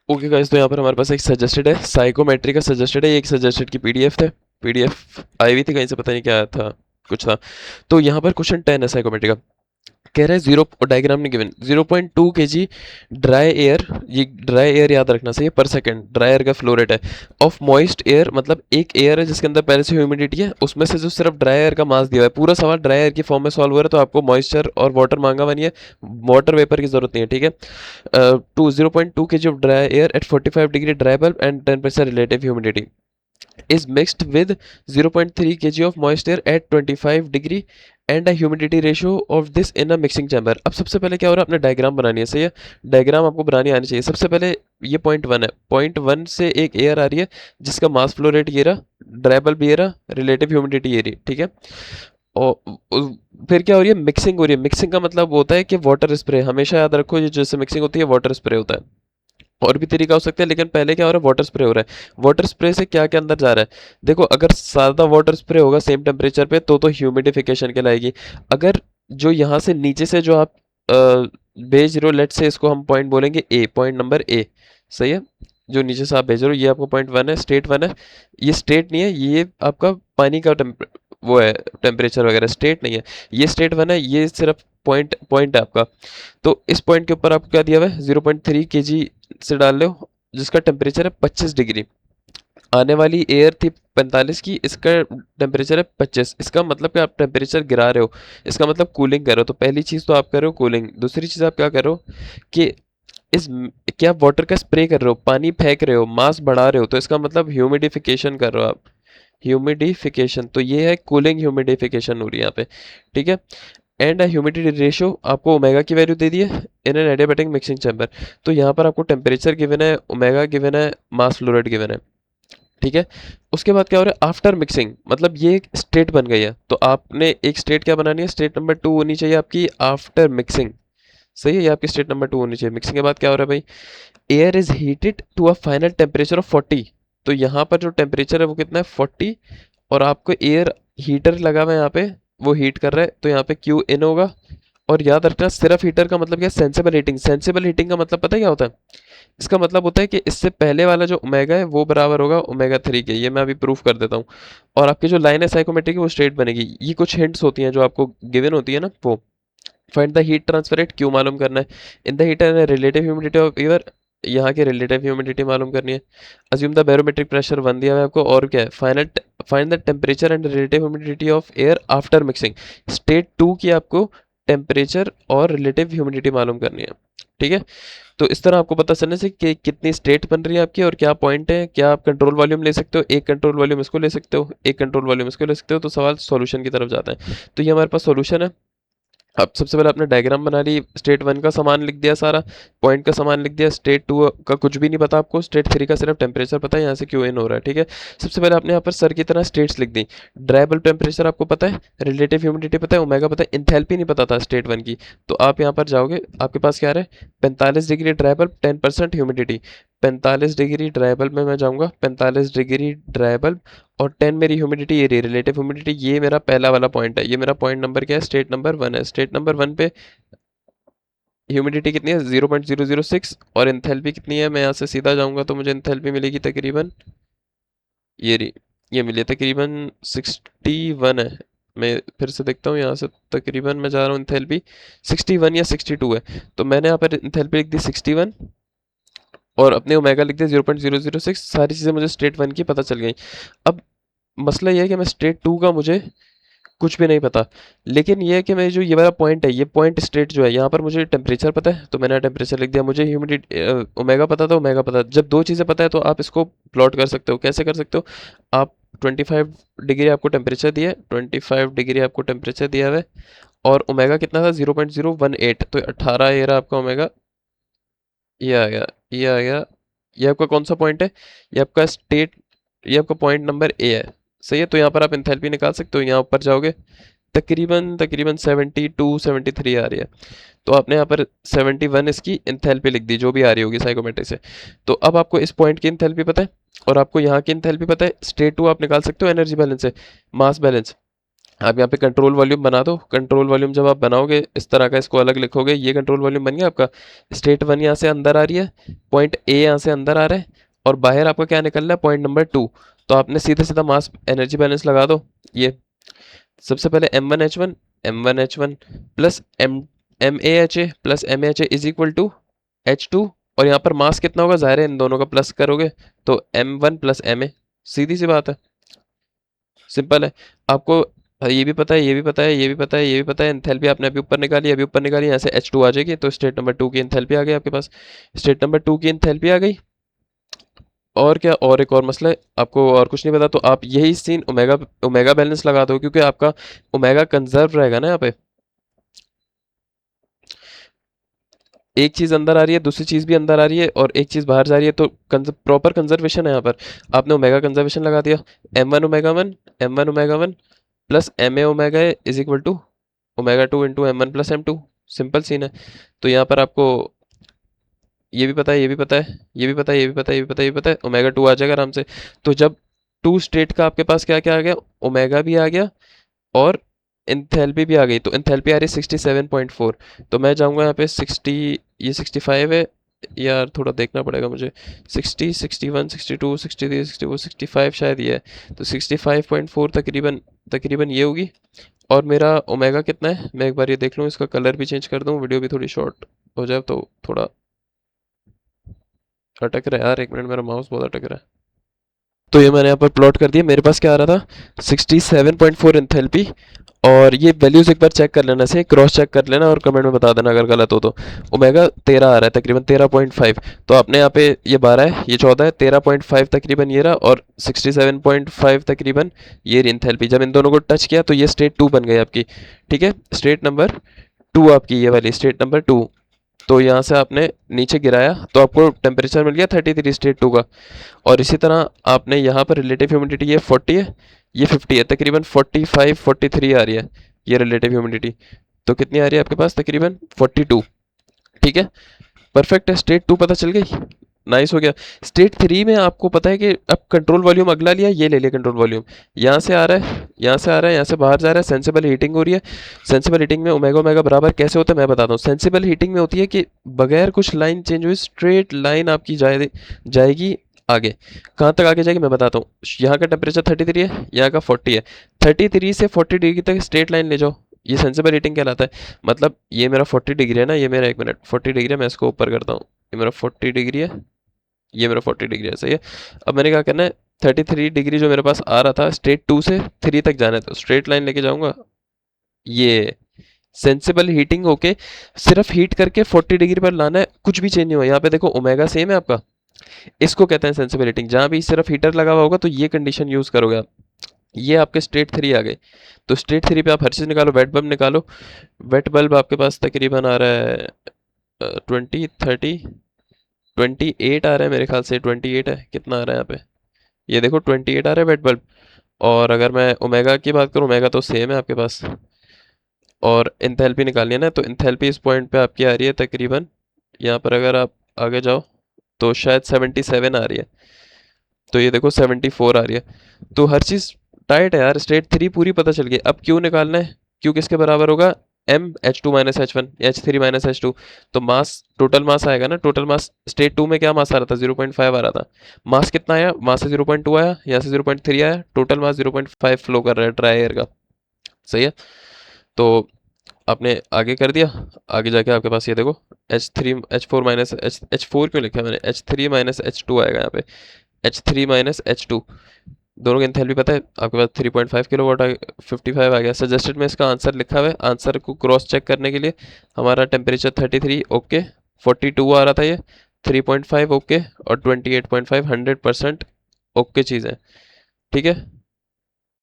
Okay guys, तो यहाँ पर हमारे पास एक सजेस्टेड है, साइकोमेट्री का सजेस्टेड है। ये एक सजेस्टेड की पीडीएफ थे, पीडीएफ आई हुई थी कहीं से, पता नहीं क्या आया था, कुछ था। तो यहाँ पर क्वेश्चन 10 है साइकोमेट्री का। कह रहा है जीरो, डायग्राम नहीं गिवन, 0.2 kg ड्राई एयर, ये ड्राई एयर याद रखना चाहिए, पर सेकंड ड्राई एयर का फ्लो रेट है, ऑफ मॉइस्ट एयर, मतलब एक एयर है जिसके अंदर पहले से ह्यूमिडिटी है, उसमें से जो सिर्फ ड्राई एयर का मास दिया हुआ है। पूरा सवाल ड्राई एयर की फॉर्म में सॉल्व हो रहा है, तो आपको मॉइस्चर और वाटर मांगा हुआ नहीं है, वाटर वेपर की जरूरत नहीं है, ठीक है। 0.2 kg of dry air at 45 degree dry bulb and 10% relative humidity is mixed with 0.3 kg of moist air at 25 degree and a humidity ratio of this in a mixing chamber। अब सबसे पहले क्या हो रहा है, अपने डायग्राम बनानी है, सही है। डायग्राम आपको बनानी आनी चाहिए। सबसे पहले ये पॉइंट 1 है, पॉइंट 1 से एक एयर आ रही है जिसका मास फ्लो रेट ये रहा, ड्राई बल्ब ये रहा, रिलेटिव ह्यूमिडिटी ये रही, ठीक है। और फिर क्या हो रही है, मिक्सिंग हो रही है। मिक्सिंग का मतलब होता है कि वाटर स्प्रे, हमेशा याद रखो ये जैसे मिक्सिंग होती है वाटर स्प्रे होता है। और भी तरीका हो सकता है, लेकिन पहले क्या हो रहा है, वाटर स्प्रे हो रहा है। वाटर स्प्रे से क्या क्या अंदर जा रहा है, देखो अगर सादा वाटर स्प्रे होगा सेम टेम्परेचर पे तो ह्यूमिडिफिकेशन कहलाएगी। अगर जो यहाँ से नीचे से जो आप भेज रहे हो, लेट से इसको हम पॉइंट बोलेंगे ए, पॉइंट नंबर ए, सही है। जो नीचे से आप भेज रहे हो ये आपको पॉइंट 1 है, स्टेट 1 है। ये स्टेट नहीं है, ये आपका पानी का वो है, टेम्परेचर वगैरह, स्टेट नहीं है। ये स्टेट 1 है, ये सिर्फ पॉइंट पॉइंट है आपका। तो इस पॉइंट के ऊपर आपको क्या दिया हुआ है, 0.3 kg से डाल लो, जिसका टेम्परेचर है 25 डिग्री। आने वाली एयर थी 45 की, इसका टेम्परेचर है 25। इसका मतलब कि आप टेम्परेचर गिरा रहे हो, इसका मतलब कूलिंग कर रहे हो। तो पहली चीज़ तो आप कर रहे हो कूलिंग, दूसरी चीज़ आप क्या कर रहे हो कि इस क्या वाटर का स्प्रे कर रहे हो, पानी फेंक रहे हो, मास बढ़ा रहे हो, तो इसका मतलब ह्यूमिडिफिकेशन कर रहे हो आप, ह्यूमिडिफिकेशन। तो ये है कूलिंग, ह्यूमिडिफिकेशन हो रही है यहाँ पे, ठीक है। एंड ह्यूमिडिटी रेशियो आपको ओमेगा की वैल्यू दे दी है in an adiabatic mixing chamber. तो यहाँ पर आपको टेम्परेचर गिवन है, ओमेगा गिवन है, मास फ्लो रेट गिवन है, ठीक है। उसके बाद क्या हो रहा है, आफ्टर मिक्सिंग, मतलब ये एक स्टेट बन गई है। तो आपने एक स्टेट क्या बनानी है, स्टेट नंबर 2 होनी चाहिए आपकी आफ्टर मिक्सिंग, सही है। ये आपकी स्टेट नंबर 2 होनी चाहिए। मिक्सिंग के बाद क्या हो रहा है भाई, air is heated to a final temperature of 40। तो यहाँ पर जो टेम्परेचर है वो कितना है, 40, और आपको एयर हीटर लगा हुआ है यहाँ पे, वो हीट कर रहा है, तो यहाँ पे क्यू इन होगा। और याद रखना सिर्फ हीटर का मतलब क्या है, सेंसिबल हीटिंग। सेंसिबल हीटिंग का मतलब पता है क्या होता है, इसका मतलब होता है कि इससे पहले वाला जो ओमेगा है वो बराबर होगा ओमेगा 3 के। ये मैं अभी प्रूफ कर देता हूँ। और आपकी जो लाइन है साइकोमेट्रिक वो स्ट्रेट बनेगी। ये कुछ हिंट्स होती हैं जो आपको गिवन होती है ना, वो find the heat transfer rate, क्यों मालूम करना है, in the heater relative humidity of air, यहाँ की रिलेटिव ह्यूमिडिटी मालूम करनी है। अज्यूम द बैरोमेट्रिक प्रेशर 1 दिया हुआ है आपको, और क्या है, final find the temperature and relative humidity of air after mixing. State 2 की आपको टेम्परेचर और रिलेटिव ह्यूमिडिटी मालूम करनी है, ठीक है। तो इस तरह आपको पता चलने से कि कितनी स्टेट बन रही है आपकी और क्या पॉइंट है। क्या आप कंट्रोल वॉल्यूम ले सकते हो, एक कंट्रोल वॉल्यूम इसको ले सकते हो, एक कंट्रोल वॉल्यूम इसको ले सकते हो, तो सवाल सॉल्यूशन की तरफ जाता है। तो ये हमारे पास सॉल्यूशन है। अब सबसे पहले आपने डायग्राम बना ली, स्टेट 1 का सामान लिख दिया सारा, पॉइंट का सामान लिख दिया, स्टेट 2 का कुछ भी नहीं पता आपको, स्टेट 3 का सिर्फ टेम्परेचर पता है, यहाँ से क्यू इन हो रहा है, ठीक है। सबसे पहले आपने यहाँ पर सर की तरह स्टेट्स लिख दी। ड्राई बल्ब टेम्परेचर आपको पता है, रिलेटिव ह्यूमिडिटी पता है, ओमेगा पता है, इंथैल्पी नहीं पता था स्टेट 1 की। तो आप यहाँ पर जाओगे, आपके पास क्या आ रहा है, 45 degree dry bulb, 10% humidity. 45 degree dry bulb में मैं जाऊँगा, 45 डिग्री ड्राई बल्ब, और 10 मेरी ह्यूमिडिटी ये रही, रिलेटिव ह्यूमिडिटी। ये मेरा पहला वाला पॉइंट है, ये मेरा पॉइंट नंबर क्या है, स्टेट नंबर 1 है। स्टेट नंबर 1 पे ह्यूमिडिटी कितनी है, 0.006, और एंथैल्पी कितनी है, मैं यहाँ से सीधा जाऊँगा तो मुझे एंथैल्पी मिलेगी तकरीबन, ये रही, ये मिली तकरीबन 61 है। मैं फिर से देखता हूँ यहाँ से, तकरीबन मैं जा रहा हूँ, एंथैल्पी 61 या 62 है। तो मैंने यहाँ पर एंथैल्पी लिख दी 61, और अपने ओमेगा लिख दिया 0.006। सारी चीज़ें मुझे स्टेट 1 की पता चल गई। अब मसला ये है कि मैं स्टेट 2 का मुझे कुछ भी नहीं पता, लेकिन ये है कि मैं जो ये वाला पॉइंट है, ये पॉइंट स्टेट जो है, यहाँ पर मुझे टेम्परेचर पता है तो मैंने टेम्परेचर लिख दिया। मुझे ह्यूमिडिटी ओमेगा पता था, ओमेगा पता। जब दो चीज़ें पता है तो आप इसको प्लॉट कर सकते हो। कैसे कर सकते हो, आप 25 डिग्री आपको टेम्परेचर दिया है, 25 डिग्री आपको टेम्परेचर दिया हुआ है, और ओमेगा कितना था, 0.018, तो 18 ये रहा आपका ओमेगा। ये आ गया, ये आ गया। ये आपका कौन सा पॉइंट है, ये आपका स्टेट, ये आपका पॉइंट नंबर ए है, सही है। तो यहाँ पर आप एंथैल्पी निकाल सकते हो, यहाँ ऊपर जाओगे तकरीबन तकरीबन 72 73 आ रही है। तो आपने यहाँ पर 71 इसकी एंथैल्पी लिख दी, जो भी आ रही होगी साइकोमेट्रिक से। तो अब आपको इस पॉइंट की एंथैल्पी पता है और आपको यहाँ की एंथैल्पी पता है। स्टेट 2 आप निकाल सकते हो एनर्जी बैलेंस से, मास बैलेंस। आप यहाँ पे कंट्रोल वॉल्यूम बना दो। कंट्रोल वॉल्यूम जब आप बनाओगे इस तरह का, इसको अलग लिखोगे, ये कंट्रोल वॉल्यूम बन गया आपका। स्टेट 1 यहाँ से अंदर आ रही है, पॉइंट ए यहाँ से अंदर आ रहा है, और बाहर आपका क्या निकल रहा है, पॉइंट नंबर 2। तो आपने सीधा सीधा मास एनर्जी बैलेंस लगा दो। ये सबसे पहले M1H1 plus MAHA plus MAHA is equal to H2, और यहाँ पर मास कितना होगा, ज़ाहिर है इन दोनों का प्लस करोगे तो M1 प्लस MA। सीधी सी बात है, सिंपल है। आपको ये भी पता है, ये भी पता है, ये भी पता है, ये भी पता है। एंथैल्पी आपने अभी ऊपर निकाली, अभी ऊपर निकाली, यहाँ से H2 आ जाएगी, तो स्टेट नंबर 2 की एंथैल्पी आ गई आपके पास। स्टेट नंबर 2 की एंथैल्पी आ गई। और क्या, और एक और मसला है, आपको और कुछ नहीं पता तो आप यही सीन ओमेगा ओमेगा बैलेंस लगा दो, क्योंकि आपका ओमेगा कंजर्व रहेगा ना यहाँ पे। एक चीज़ अंदर आ रही है, दूसरी चीज़ भी अंदर आ रही है, और एक चीज़ बाहर जा रही है, तो प्रॉपर कंजर्वेशन है यहाँ पर। आपने ओमेगा कंजर्वेशन लगा दिया, M1 omega 1 plus MA omega is equal to omega 2 into M1 plus M2। Simple scene है। तो यहाँ पर आपको ये भी पता है, ये भी पता है, ये भी पता है, ये भी पता है, ये भी पता है, ये भी पता है, ओमेगा 2 आ जाएगा आराम से। तो जब 2 स्टेट का आपके पास क्या क्या आ गया, ओमेगा भी आ गया और एंथैल्पी भी आ गई। तो एंथैल्पी आ रही है 67.4। तो मैं जाऊंगा यहाँ पे 60, ये 65 है यार, थोड़ा देखना पड़ेगा मुझे। 60, 61, 62, 63, 64, 65 शायद ये है। तो 65.4 तकरीबन तकरीबन ये होगी। और मेरा ओमेगा कितना है, मैं एक बार ये देख लूँ, इसका कलर भी चेंज कर दूँ, वीडियो भी थोड़ी शॉर्ट हो जाए तो। थोड़ा अटक रहा है यार, एक मिनट, मेरा माउस बहुत अटक रहा है। तो ये मैंने यहाँ पर प्लॉट कर दिया, मेरे पास क्या आ रहा था 67.4 एंथैल्पी। और ये वैल्यूज़ एक बार चेक कर लेना, से क्रॉस चेक कर लेना और कमेंट में बता देना अगर गलत हो तो। ओमेगा 13 आ रहा है, तकरीबन 13.5। तो आपने यहाँ पे ये 12 है, ये 14 है, 13.5 तकरीबन ये रहा, और 67.5 तकरीबन ये एंथैल्पी। जब इन दोनों को टच किया तो ये स्टेट 2 बन गई आपकी। ठीक है, स्टेट नंबर 2 आपकी, ये वाली स्टेट नंबर 2। तो यहाँ से आपने नीचे गिराया तो आपको टेम्परेचर मिल गया 33 स्टेट 2 का। और इसी तरह आपने यहाँ पर रिलेटिव ह्यूमिडिटी ये 40 है, ये 50 है, तकरीबन 45 43 आ रही है ये रिलेटिव ह्यूमिडिटी। तो कितनी आ रही है आपके पास, तकरीबन 42। ठीक है, परफेक्ट है, स्टेट 2 पता चल गई, नाइस हो गया। स्टेट 3 में आपको पता है कि अब कंट्रोल वॉल्यूम अगला लिया, ये ले लिया कंट्रोल वॉल्यूम। यहाँ से आ रहा है, यहाँ से आ रहा है, यहाँ से बाहर जा रहा है, सेंसिबल हीटिंग हो रही है। सेंसिबल हीटिंग में ओमेगा ओमेगा बराबर कैसे होता है मैं बताता हूँ। सेंसिबल हीटिंग में होती है कि बगैर कुछ लाइन चेंज हुई स्ट्रेट लाइन आपकी जाएगी आगे। कहाँ तक आगे जाएगी मैं बताता हूँ। यहाँ का टेम्परेचर 33 है, यहाँ का 40 है, 33 से 40 डिग्री तक स्ट्रेट लाइन ले जाओ, ये सेंसिबल हीटिंग कहलाता है। मतलब ये मेरा 40 डिग्री है ना, ये मेरा, एक मिनट, 40 डिग्री है, मैं इसको ऊपर करता हूँ, ये मेरा 40 डिग्री है, ये मेरा 40 डिग्री है, सही है। अब मैंने क्या करना है, 33 डिग्री जो मेरे पास आ रहा था स्टेट 2 से 3 तक जाना है, तो स्ट्रेट लाइन लेके जाऊंगा। ये सेंसिबल हीटिंग होके सिर्फ हीट करके 40 डिग्री पर लाना है, कुछ भी चेंज नहीं हुआ। यहाँ पे देखो ओमेगा सेम है आपका, इसको कहते हैं सेंसिबल हीटिंग। जहाँ भी सिर्फ हीटर लगा हुआ होगा तो ये कंडीशन यूज़ करोगे आप। ये आपके स्टेट 3 आ गए। तो स्टेट 3 पे आप हर चीज़ निकालो, वेट बल्ब निकालो। वेट बल्ब आपके पास तकरीबन आ रहा है 20, 30, 28 आ रहा है मेरे ख्याल से, 28 है, कितना आ रहा है यहाँ पे, ये देखो 28 आ रहा है वेट बल्ब। और अगर मैं ओमेगा की बात करूँ, ओमेगा तो सेम है आपके पास। और इंथैल्पी निकालनी है ना, तो इंथैल्पी इस पॉइंट पे आपकी आ रही है तकरीबन, यहाँ पर अगर आप आगे जाओ तो शायद 77 आ रही है, तो ये देखो 74 आ रही है। तो हर चीज़ टाइट है यार, स्टेट 3 पूरी पता चल गई। अब क्यू निकालना है, क्यू किसके बराबर होगा, H2 minus H1, H3 minus H2। तो मास, टोटल मास आएगा ना, टोटल मास स्टेट 2 में क्या मास आ रहा था, 0.5 आ रहा था। मास कितना आया, मास से 0.2 आया, यहाँ से 0.3 आया, टोटल मास 0.5 फ्लो कर रहा है ड्राई एयर का, सही है। तो आपने आगे कर दिया, आगे जाके आपके पास ये देखो H4 माइनस H4 क्यों लिखा है मैंने, H3 माइनस H2 आएगा यहाँ पे, H3 माइनस H2। दोनों की एंथैल्पी पता है आपके पास, 3.5 किलोवाट 55 आ गया। सजेस्टेड में इसका आंसर लिखा हुआ है, आंसर को क्रॉस चेक करने के लिए हमारा टेम्परेचर 33 ओके, 42 आ रहा था ये, 3.5 ओके, और 28.5 100% ओके चीज़ है। ठीक है।